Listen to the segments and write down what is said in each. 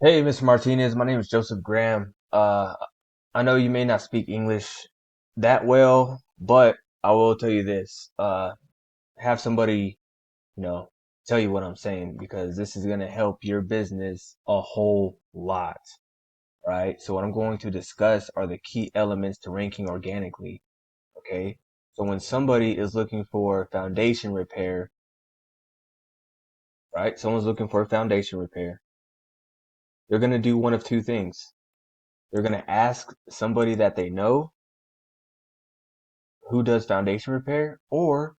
Hey, Mr. Martinez, my name is Joseph Graham. I know you may not speak English that well, but I will tell you this. Have somebody, you know, tell you what I'm saying because this is going to help your business a whole lot, right? So what I'm going to discuss are the key elements to ranking organically, okay? So when somebody is looking for foundation repair, right? Someone's looking for a foundation repair. They're going to do one of two things. They're going to ask somebody that they know who does foundation repair, or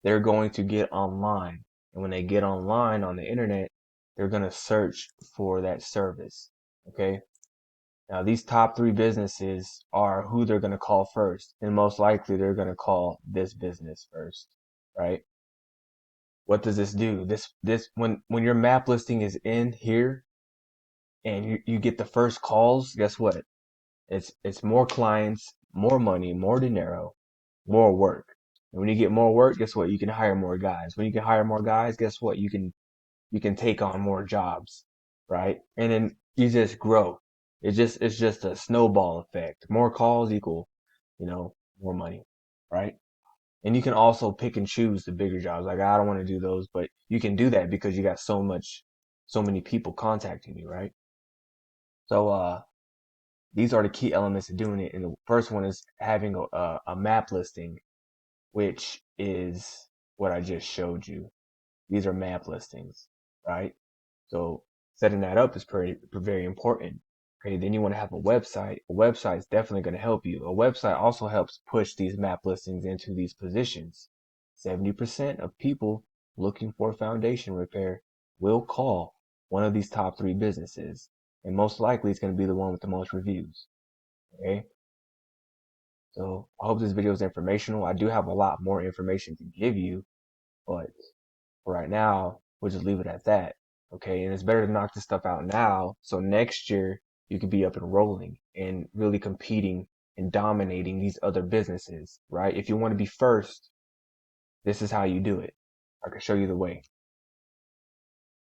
they're going to get online. And when they get online on the internet, they're going to search for that service. Okay. Now, these top three businesses are who they're going to call first. And most likely they're going to call this business first, right? What does this do? When your map listing is in here and you get the first calls, guess what? It's more clients, more money, more dinero, more work. And when you get more work, guess what? You can hire more guys. When you can hire more guys, guess what? You can take on more jobs, right? And then you just grow. It's just a snowball effect. More calls equal, more money, right? And you can also pick and choose the bigger jobs. Like I don't want to do those, but you can do that because you got so many people contacting you, right? So these are the key elements of doing it. And the first one is having a map listing, which is what I just showed you. These are map listings, right? So setting that up is very important. Okay, then you want to have a website. A website is definitely going to help you. A website also helps push these map listings into these positions. 70% of people looking for foundation repair will call one of these top three businesses. And most likely it's going to be the one with the most reviews. Okay. So I hope this video is informational. I do have a lot more information to give you, but for right now, we'll just leave it at that. Okay. And it's better to knock this stuff out now. So next year you can be up and rolling and really competing and dominating these other businesses, right? If you want to be first, this is how you do it. I can show you the way.